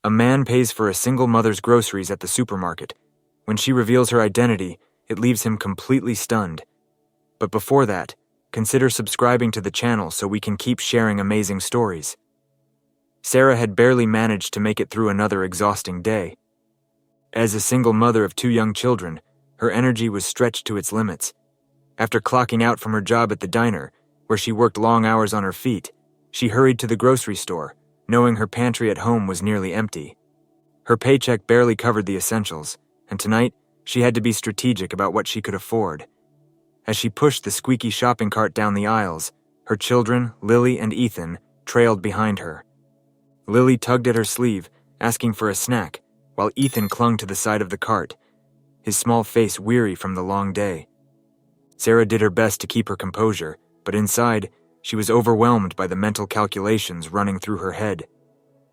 A man pays for a single mother's groceries at the supermarket. When she reveals her identity, it leaves him completely stunned. But before that, consider subscribing to the channel so we can keep sharing amazing stories. Sarah had barely managed to make it through another exhausting day. As a single mother of 2 young children, her energy was stretched to its limits. After clocking out from her job at the diner, where she worked long hours on her feet, she hurried to the grocery store, knowing her pantry at home was nearly empty. Her paycheck barely covered the essentials, and tonight she had to be strategic about what she could afford. As she pushed the squeaky shopping cart down the aisles, her children, Lily and Ethan, trailed behind her. Lily tugged at her sleeve, asking for a snack, while Ethan clung to the side of the cart, his small face weary from the long day. Sarah did her best to keep her composure, but inside, she was overwhelmed by the mental calculations running through her head.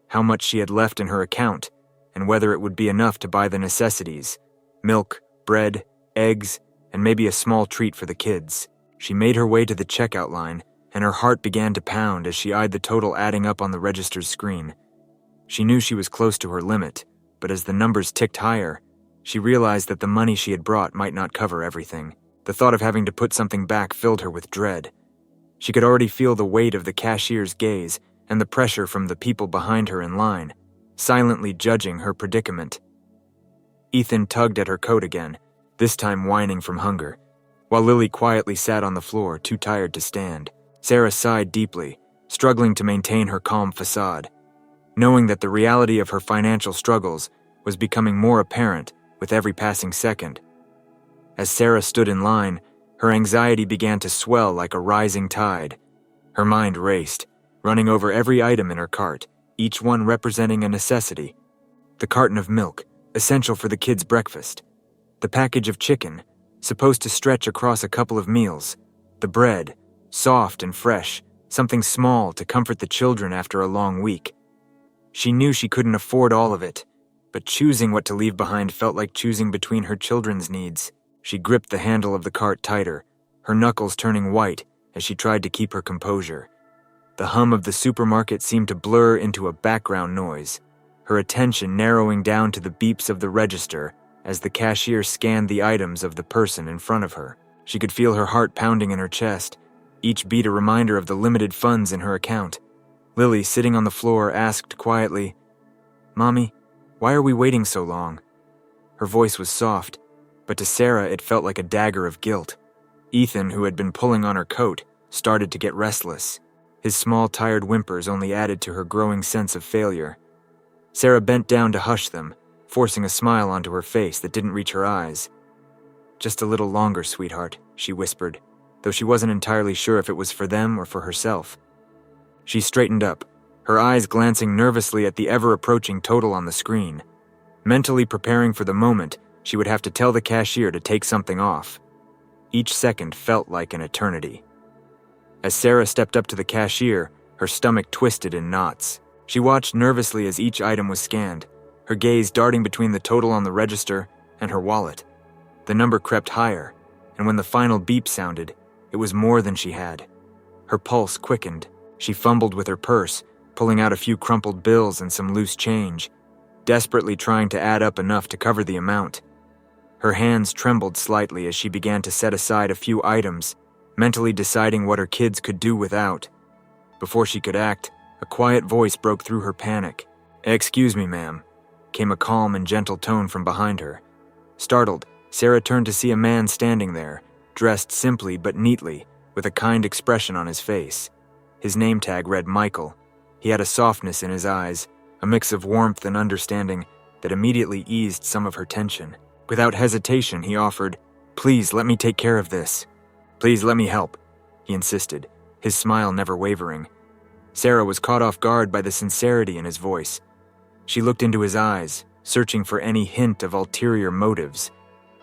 How much she had left in her account, and whether it would be enough to buy the necessities: milk, bread, eggs, and maybe a small treat for the kids. She made her way to the checkout line, and her heart began to pound as she eyed the total adding up on the register's screen. She knew she was close to her limit, but as the numbers ticked higher, she realized that the money she had brought might not cover everything. The thought of having to put something back filled her with dread. She could already feel the weight of the cashier's gaze and the pressure from the people behind her in line, silently judging her predicament. Ethan tugged at her coat again, this time whining from hunger, while Lily quietly sat on the floor, too tired to stand. Sarah sighed deeply, struggling to maintain her calm facade, knowing that the reality of her financial struggles was becoming more apparent with every passing second. As Sarah stood in line, her anxiety began to swell like a rising tide. Her mind raced, running over every item in her cart, each one representing a necessity. The carton of milk, essential for the kids' breakfast. The package of chicken, supposed to stretch across a couple of meals. The bread, soft and fresh, something small to comfort the children after a long week. She knew she couldn't afford all of it, but choosing what to leave behind felt like choosing between her children's needs. She gripped the handle of the cart tighter, her knuckles turning white as she tried to keep her composure. The hum of the supermarket seemed to blur into a background noise, her attention narrowing down to the beeps of the register as the cashier scanned the items of the person in front of her. She could feel her heart pounding in her chest, each beat a reminder of the limited funds in her account. Lily, sitting on the floor, asked quietly, "Mommy, why are we waiting so long?" Her voice was soft, but to Sarah it felt like a dagger of guilt. Ethan, who had been pulling on her coat, started to get restless. His small, tired whimpers only added to her growing sense of failure. Sarah bent down to hush them, forcing a smile onto her face that didn't reach her eyes. "Just a little longer, sweetheart," she whispered, though she wasn't entirely sure if it was for them or for herself. She straightened up, her eyes glancing nervously at the ever-approaching total on the screen, mentally preparing for the moment she would have to tell the cashier to take something off. Each second felt like an eternity. As Sarah stepped up to the cashier, her stomach twisted in knots. She watched nervously as each item was scanned, her gaze darting between the total on the register and her wallet. The number crept higher, and when the final beep sounded, it was more than she had. Her pulse quickened. She fumbled with her purse, pulling out a few crumpled bills and some loose change, desperately trying to add up enough to cover the amount. Her hands trembled slightly as she began to set aside a few items, mentally deciding what her kids could do without. Before she could act, a quiet voice broke through her panic. "Excuse me, ma'am," came a calm and gentle tone from behind her. Startled, Sarah turned to see a man standing there, dressed simply but neatly, with a kind expression on his face. His name tag read Michael. He had a softness in his eyes, a mix of warmth and understanding that immediately eased some of her tension. Without hesitation, he offered, "Please let me take care of this. Please let me help," he insisted, his smile never wavering. Sarah was caught off guard by the sincerity in his voice. She looked into his eyes, searching for any hint of ulterior motives,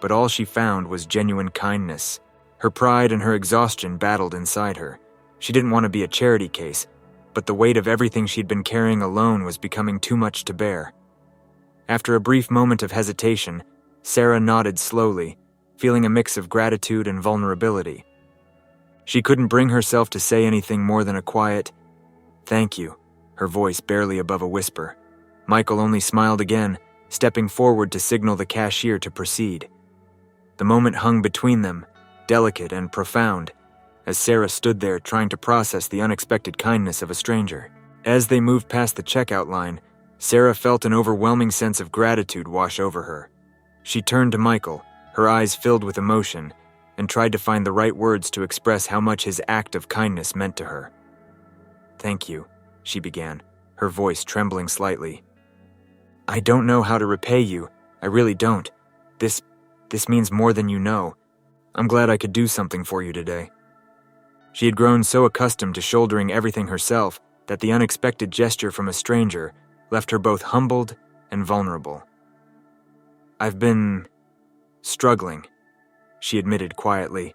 but all she found was genuine kindness. Her pride and her exhaustion battled inside her. She didn't want to be a charity case, but the weight of everything she'd been carrying alone was becoming too much to bear. After a brief moment of hesitation, Sarah nodded slowly, feeling a mix of gratitude and vulnerability. She couldn't bring herself to say anything more than a quiet, "Thank you," her voice barely above a whisper. Michael only smiled again, stepping forward to signal the cashier to proceed. The moment hung between them, delicate and profound, as Sarah stood there trying to process the unexpected kindness of a stranger. As they moved past the checkout line, Sarah felt an overwhelming sense of gratitude wash over her. She turned to Michael, her eyes filled with emotion, and tried to find the right words to express how much his act of kindness meant to her. "Thank you," she began, her voice trembling slightly. "I don't know how to repay you. I really don't. This means more than you know. I'm glad I could do something for you today." She had grown so accustomed to shouldering everything herself that the unexpected gesture from a stranger left her both humbled and vulnerable. "I've been struggling," she admitted quietly,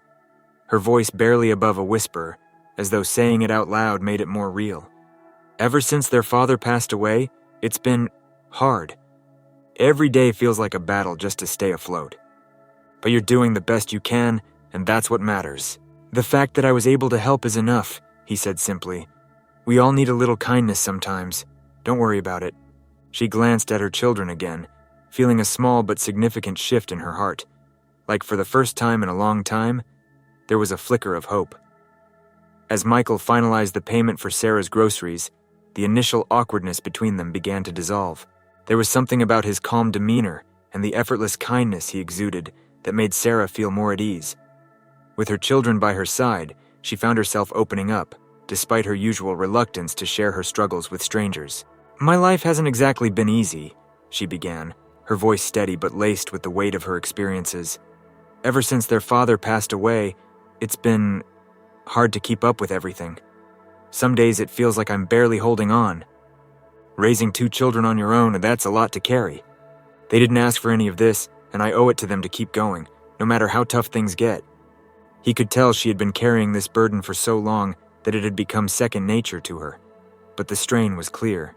her voice barely above a whisper, as though saying it out loud made it more real. "Ever since their father passed away, it's been hard. Every day feels like a battle just to stay afloat. But you're doing the best you can, and that's what matters. The fact that I was able to help is enough," he said simply. "We all need a little kindness sometimes. Don't worry about it." She glanced at her children again, feeling a small but significant shift in her heart. Like for the first time in a long time, there was a flicker of hope. As Michael finalized the payment for Sarah's groceries, the initial awkwardness between them began to dissolve. There was something about his calm demeanor and the effortless kindness he exuded that made Sarah feel more at ease. With her children by her side, she found herself opening up, despite her usual reluctance to share her struggles with strangers. "My life hasn't exactly been easy," she began, her voice steady but laced with the weight of her experiences. "Ever since their father passed away, it's been hard to keep up with everything. Some days it feels like I'm barely holding on. Raising 2 children on your own, that's a lot to carry. They didn't ask for any of this, and I owe it to them to keep going, no matter how tough things get." He could tell she had been carrying this burden for so long that it had become second nature to her, but the strain was clear.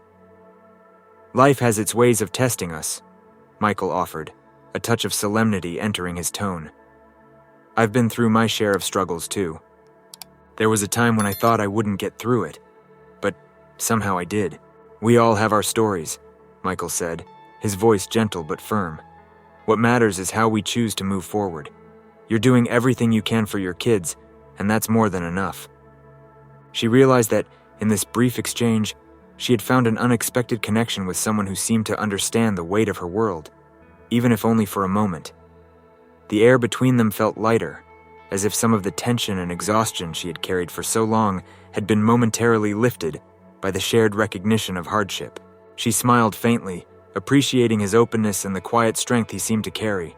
"Life has its ways of testing us," Michael offered, a touch of solemnity entering his tone. "I've been through my share of struggles too. There was a time when I thought I wouldn't get through it, but somehow I did. We all have our stories," Michael said, his voice gentle but firm. "What matters is how we choose to move forward. You're doing everything you can for your kids, and that's more than enough." She realized that, in this brief exchange, she had found an unexpected connection with someone who seemed to understand the weight of her world, even if only for a moment. The air between them felt lighter, as if some of the tension and exhaustion she had carried for so long had been momentarily lifted by the shared recognition of hardship. She smiled faintly, appreciating his openness and the quiet strength he seemed to carry.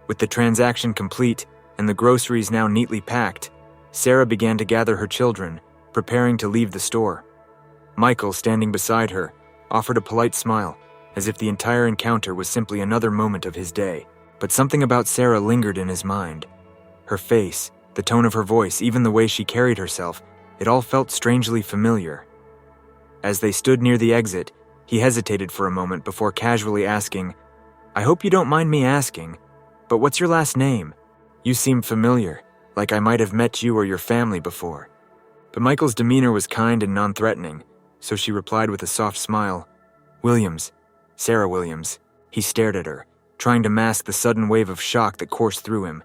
With the transaction complete and the groceries now neatly packed, Sarah began to gather her children, preparing to leave the store. Michael, standing beside her, offered a polite smile, as if the entire encounter was simply another moment of his day. But something about Sarah lingered in his mind. Her face, the tone of her voice, even the way she carried herself, it all felt strangely familiar. As they stood near the exit, he hesitated for a moment before casually asking, "I hope you don't mind me asking, but what's your last name? You seem familiar, like I might have met you or your family before." But Michael's demeanor was kind and non-threatening, so she replied with a soft smile, "Williams, Sarah Williams." He stared at her, trying to mask the sudden wave of shock that coursed through him.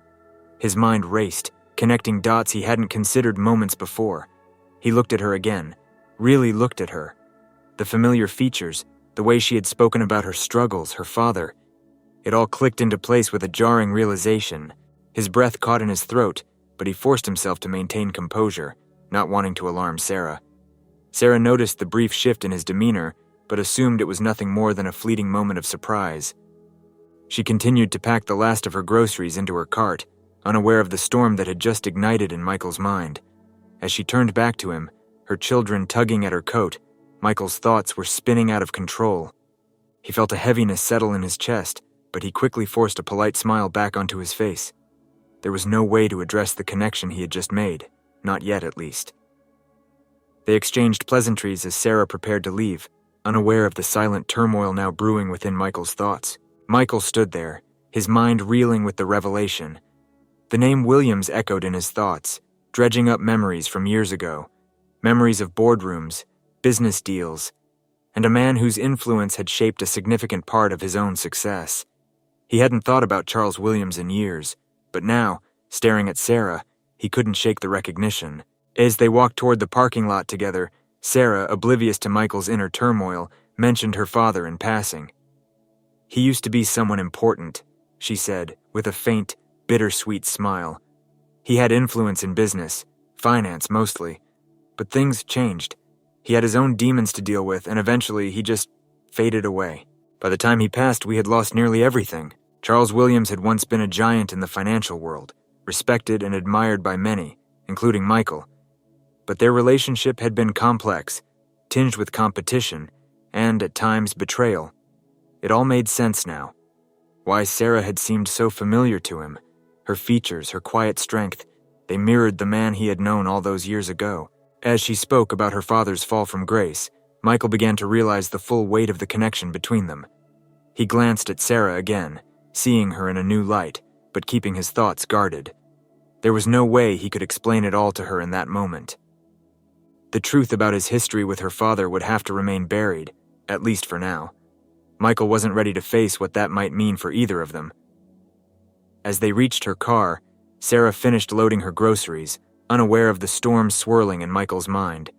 His mind raced, connecting dots he hadn't considered moments before. He looked at her again, really looked at her. The familiar features, the way she had spoken about her struggles, her father, it all clicked into place with a jarring realization. His breath caught in his throat, but he forced himself to maintain composure, not wanting to alarm Sarah. Sarah noticed the brief shift in his demeanor, but assumed it was nothing more than a fleeting moment of surprise. She continued to pack the last of her groceries into her cart, unaware of the storm that had just ignited in Michael's mind. As she turned back to him, her children tugging at her coat, Michael's thoughts were spinning out of control. He felt a heaviness settle in his chest, but he quickly forced a polite smile back onto his face. There was no way to address the connection he had just made, not yet at least. They exchanged pleasantries as Sarah prepared to leave, unaware of the silent turmoil now brewing within Michael's thoughts. Michael stood there, his mind reeling with the revelation. The name Williams echoed in his thoughts, dredging up memories from years ago, memories of boardrooms, business deals, and a man whose influence had shaped a significant part of his own success. He hadn't thought about Charles Williams in years, but now, staring at Sarah, he couldn't shake the recognition. As they walked toward the parking lot together, Sarah, oblivious to Michael's inner turmoil, mentioned her father in passing. "He used to be someone important," she said, with a faint, bittersweet smile. "He had influence in business, finance mostly, but things changed. He had his own demons to deal with, and eventually he just faded away. By the time he passed, we had lost nearly everything. Charles Williams had once been a giant in the financial world, respected and admired by many, including Michael. But their relationship had been complex, tinged with competition, and, at times, betrayal. It all made sense now. Why Sarah had seemed so familiar to him. Her features, her quiet strength, they mirrored the man he had known all those years ago. As she spoke about her father's fall from grace, Michael began to realize the full weight of the connection between them. He glanced at Sarah again, seeing her in a new light, but keeping his thoughts guarded. There was no way he could explain it all to her in that moment. The truth about his history with her father would have to remain buried, at least for now. Michael wasn't ready to face what that might mean for either of them. As they reached her car, Sarah finished loading her groceries, unaware of the storm swirling in Michael's mind.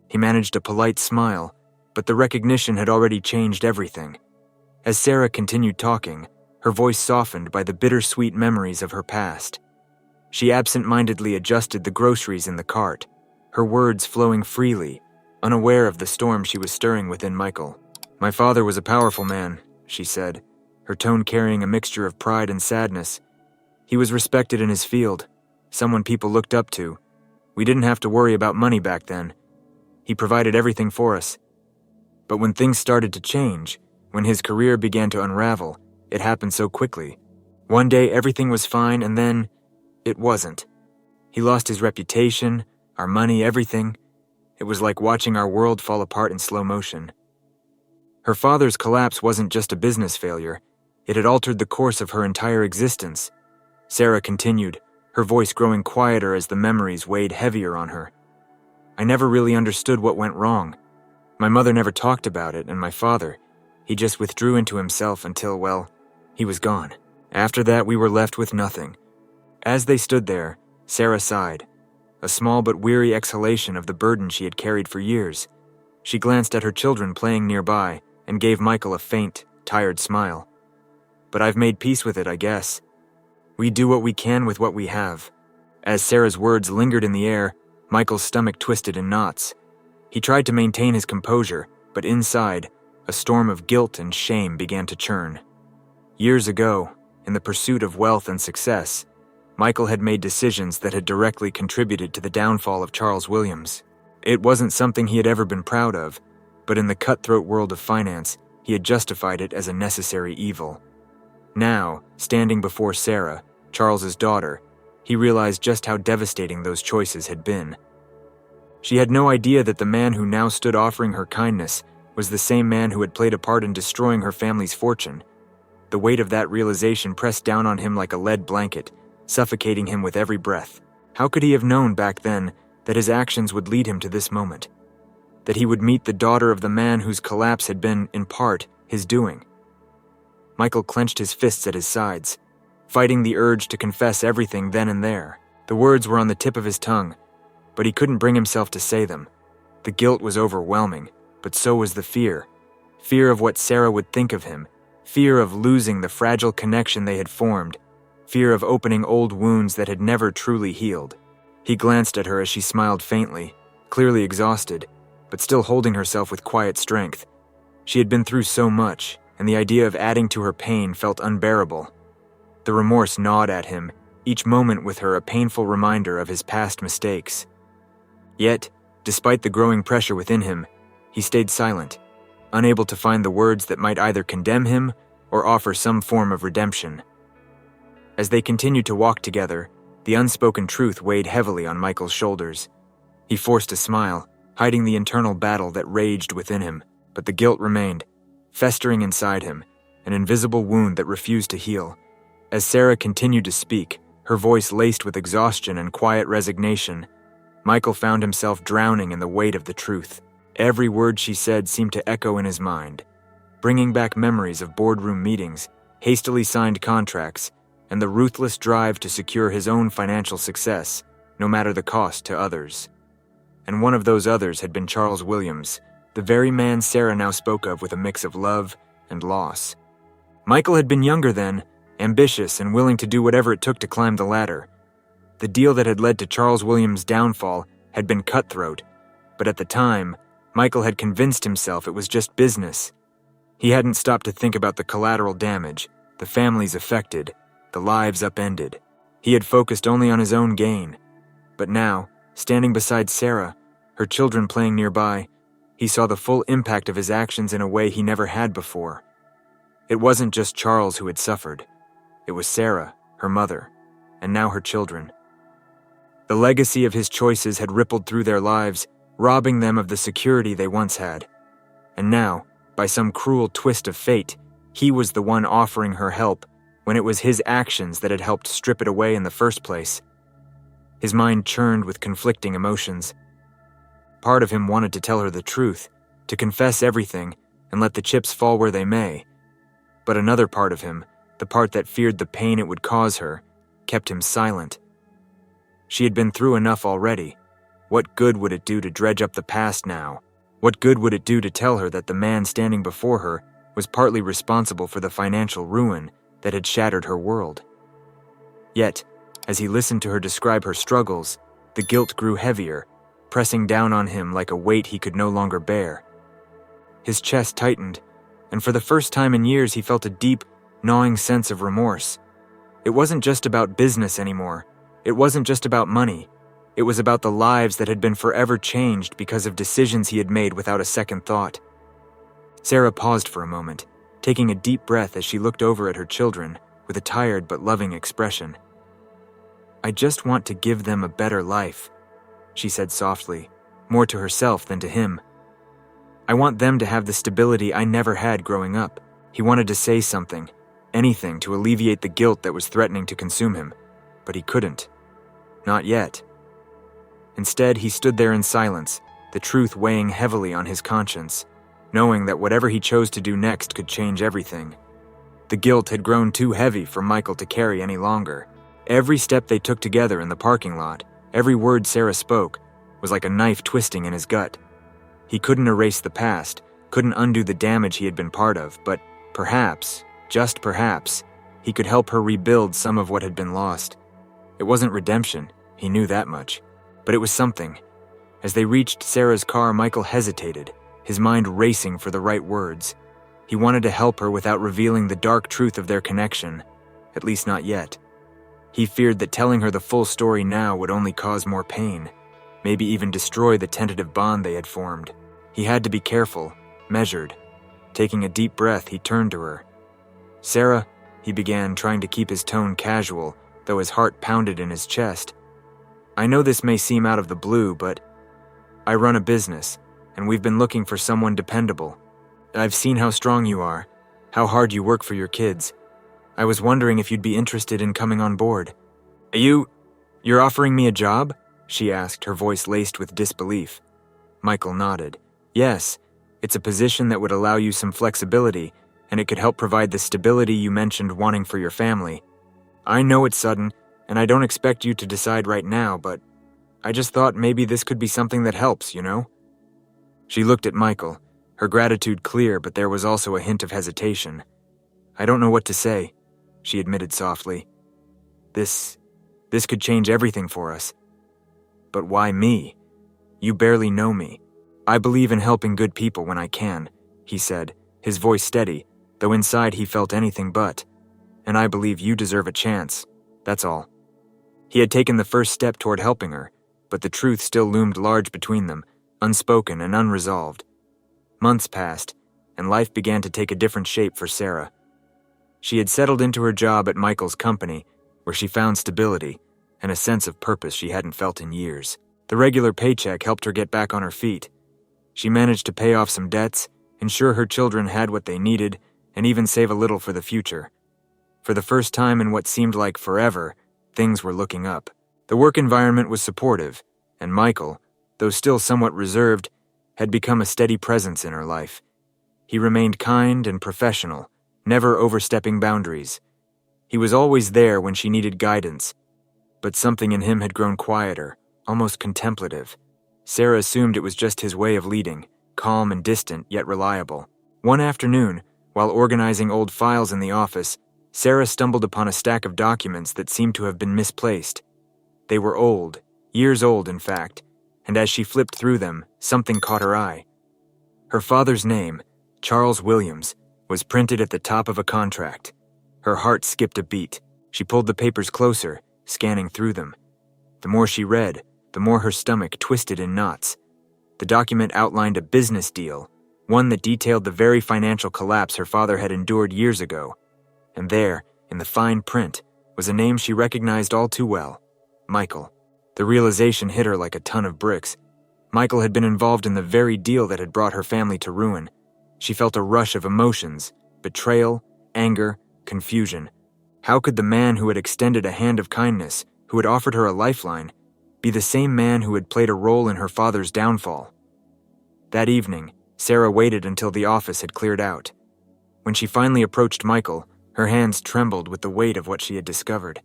He managed a polite smile, but the recognition had already changed everything. As Sarah continued talking, her voice softened by the bittersweet memories of her past. She absent-mindedly adjusted the groceries in the cart, her words flowing freely, unaware of the storm she was stirring within Michael. "My father was a powerful man," she said, her tone carrying a mixture of pride and sadness. "He was respected in his field, someone people looked up to. We didn't have to worry about money back then. He provided everything for us. But when things started to change, when his career began to unravel, it happened so quickly. One day everything was fine, and then it wasn't. He lost his reputation, our money, everything. It was like watching our world fall apart in slow motion." Her father's collapse wasn't just a business failure. It had altered the course of her entire existence. Sarah continued, her voice growing quieter as the memories weighed heavier on her. "I never really understood what went wrong. My mother never talked about it, and my father, he just withdrew into himself until, well, he was gone. After that, we were left with nothing." As they stood there, Sarah sighed, a small but weary exhalation of the burden she had carried for years. She glanced at her children playing nearby and gave Michael a faint, tired smile. "But I've made peace with it, I guess. We do what we can with what we have." As Sarah's words lingered in the air, Michael's stomach twisted in knots. He tried to maintain his composure, but inside, a storm of guilt and shame began to churn. Years ago, in the pursuit of wealth and success, Michael had made decisions that had directly contributed to the downfall of Charles Williams. It wasn't something he had ever been proud of, but in the cutthroat world of finance, he had justified it as a necessary evil. Now, standing before Sarah, Charles's daughter, he realized just how devastating those choices had been. She had no idea that the man who now stood offering her kindness was the same man who had played a part in destroying her family's fortune. The weight of that realization pressed down on him like a lead blanket, suffocating him with every breath. How could he have known back then that his actions would lead him to this moment? That he would meet the daughter of the man whose collapse had been, in part, his doing? Michael clenched his fists at his sides, fighting the urge to confess everything then and there. The words were on the tip of his tongue, but he couldn't bring himself to say them. The guilt was overwhelming, but so was the fear. Fear of what Sarah would think of him, fear of losing the fragile connection they had formed, fear of opening old wounds that had never truly healed. He glanced at her as she smiled faintly, clearly exhausted, but still holding herself with quiet strength. She had been through so much, and the idea of adding to her pain felt unbearable. The remorse gnawed at him, each moment with her a painful reminder of his past mistakes. Yet, despite the growing pressure within him, he stayed silent, unable to find the words that might either condemn him or offer some form of redemption. As they continued to walk together, the unspoken truth weighed heavily on Michael's shoulders. He forced a smile, hiding the internal battle that raged within him, but the guilt remained, festering inside him, an invisible wound that refused to heal. As Sarah continued to speak, her voice laced with exhaustion and quiet resignation, Michael found himself drowning in the weight of the truth. Every word she said seemed to echo in his mind, bringing back memories of boardroom meetings, hastily signed contracts, and the ruthless drive to secure his own financial success, no matter the cost to others. And one of those others had been Charles Williams, the very man Sarah now spoke of with a mix of love and loss. Michael had been younger then, ambitious and willing to do whatever it took to climb the ladder. The deal that had led to Charles Williams' downfall had been cutthroat, but at the time, Michael had convinced himself it was just business. He hadn't stopped to think about the collateral damage, the families affected, the lives upended. He had focused only on his own gain. But now, standing beside Sarah, her children playing nearby, he saw the full impact of his actions in a way he never had before. It wasn't just Charles who had suffered. It was Sarah, her mother, and now her children. The legacy of his choices had rippled through their lives, robbing them of the security they once had. And now, by some cruel twist of fate, he was the one offering her help when it was his actions that had helped strip it away in the first place. His mind churned with conflicting emotions. Part of him wanted to tell her the truth, to confess everything, and let the chips fall where they may. But another part of him, the part that feared the pain it would cause her, kept him silent. She had been through enough already. What good would it do to dredge up the past now? What good would it do to tell her that the man standing before her was partly responsible for the financial ruin that had shattered her world? Yet, as he listened to her describe her struggles, the guilt grew heavier, pressing down on him like a weight he could no longer bear. His chest tightened, and for the first time in years he felt a deep, gnawing sense of remorse. It wasn't just about business anymore. It wasn't just about money. It was about the lives that had been forever changed because of decisions he had made without a second thought. Sarah paused for a moment, taking a deep breath as she looked over at her children with a tired but loving expression. "I just want to give them a better life," she said softly, more to herself than to him. "I want them to have the stability I never had growing up." He wanted to say something, anything to alleviate the guilt that was threatening to consume him, but he couldn't. Not yet. Instead, he stood there in silence, the truth weighing heavily on his conscience, knowing that whatever he chose to do next could change everything. The guilt had grown too heavy for Michael to carry any longer. Every step they took together in the parking lot, every word Sarah spoke, was like a knife twisting in his gut. He couldn't erase the past, couldn't undo the damage he had been part of, but perhaps, just perhaps, he could help her rebuild some of what had been lost. It wasn't redemption, he knew that much, but it was something. As they reached Sarah's car, Michael hesitated, his mind racing for the right words. He wanted to help her without revealing the dark truth of their connection, at least not yet. He feared that telling her the full story now would only cause more pain, maybe even destroy the tentative bond they had formed. He had to be careful, measured. Taking a deep breath, he turned to her. "Sarah," he began, trying to keep his tone casual, though his heart pounded in his chest. "I know this may seem out of the blue, but I run a business, and we've been looking for someone dependable. I've seen how strong you are, how hard you work for your kids. I was wondering if you'd be interested in coming on board." You're offering me a job?" she asked, her voice laced with disbelief. Michael nodded. "Yes, it's a position that would allow you some flexibility, and it could help provide the stability you mentioned wanting for your family. I know it's sudden, and I don't expect you to decide right now, but I just thought maybe this could be something that helps, you know?" She looked at Michael, her gratitude clear, but there was also a hint of hesitation. "I don't know what to say," she admitted softly. This could change everything for us." "But why me? You barely know me. I believe in helping good people when I can," he said, his voice steady, though inside he felt anything but. "And I believe you deserve a chance, that's all." He had taken the first step toward helping her, but the truth still loomed large between them, unspoken and unresolved. Months passed, and life began to take a different shape for Sarah. She had settled into her job at Michael's company, where she found stability and a sense of purpose she hadn't felt in years. The regular paycheck helped her get back on her feet. She managed to pay off some debts, ensure her children had what they needed, and even save a little for the future. For the first time in what seemed like forever, things were looking up. The work environment was supportive, and Michael, though still somewhat reserved, had become a steady presence in her life. He remained kind and professional, never overstepping boundaries. He was always there when she needed guidance, but something in him had grown quieter, almost contemplative. Sarah assumed it was just his way of leading, calm and distant, yet reliable. One afternoon, while organizing old files in the office, Sarah stumbled upon a stack of documents that seemed to have been misplaced. They were old, years old in fact, and as she flipped through them, something caught her eye. Her father's name, Charles Williams, was printed at the top of a contract. Her heart skipped a beat. She pulled the papers closer, scanning through them. The more she read, the more her stomach twisted in knots. The document outlined a business deal, one that detailed the very financial collapse her father had endured years ago. And there, in the fine print, was a name she recognized all too well: Michael. The realization hit her like a ton of bricks. Michael had been involved in the very deal that had brought her family to ruin. She felt a rush of emotions: betrayal, anger, confusion. How could the man who had extended a hand of kindness, who had offered her a lifeline, be the same man who had played a role in her father's downfall? That evening, Sarah waited until the office had cleared out. When she finally approached Michael, her hands trembled with the weight of what she had discovered.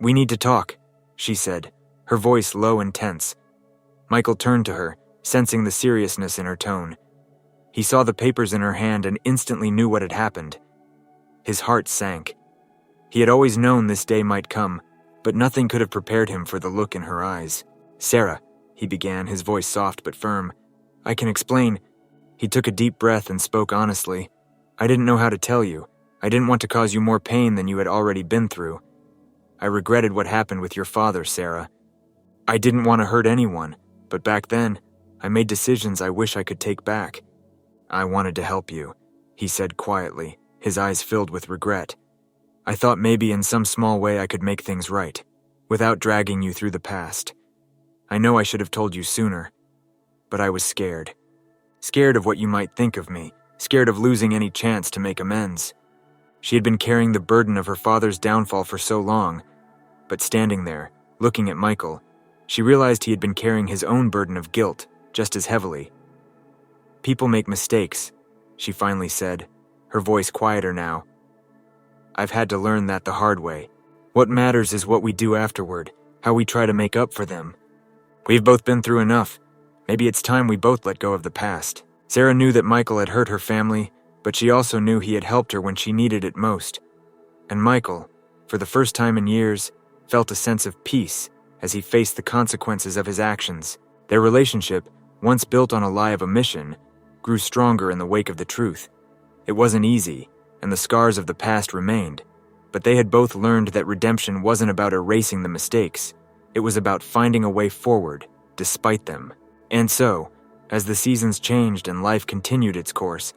"We need to talk," she said, her voice low and tense. Michael turned to her, sensing the seriousness in her tone. He saw the papers in her hand and instantly knew what had happened. His heart sank. He had always known this day might come, but nothing could have prepared him for the look in her eyes. "Sarah," he began, his voice soft but firm, "I can explain." He took a deep breath and spoke honestly. "I didn't know how to tell you. I didn't want to cause you more pain than you had already been through. I regretted what happened with your father, Sarah. I didn't want to hurt anyone, but back then, I made decisions I wish I could take back. I wanted to help you," he said quietly, his eyes filled with regret. "I thought maybe in some small way I could make things right, without dragging you through the past. I know I should have told you sooner, but I was scared. Scared of what you might think of me, scared of losing any chance to make amends." She had been carrying the burden of her father's downfall for so long, but standing there, looking at Michael, she realized he had been carrying his own burden of guilt just as heavily. "People make mistakes," she finally said, her voice quieter now. "I've had to learn that the hard way. What matters is what we do afterward, how we try to make up for them. We've both been through enough. Maybe it's time we both let go of the past." Sarah knew that Michael had hurt her family, but she also knew he had helped her when she needed it most. And Michael, for the first time in years, felt a sense of peace as he faced the consequences of his actions. Their relationship, once built on a lie of omission, grew stronger in the wake of the truth. It wasn't easy, and the scars of the past remained, but they had both learned that redemption wasn't about erasing the mistakes. It was about finding a way forward, despite them. And so, as the seasons changed and life continued its course,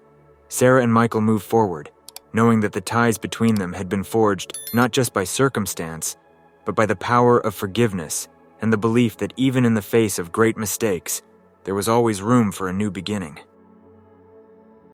Sarah and Michael moved forward, knowing that the ties between them had been forged not just by circumstance, but by the power of forgiveness and the belief that even in the face of great mistakes, there was always room for a new beginning.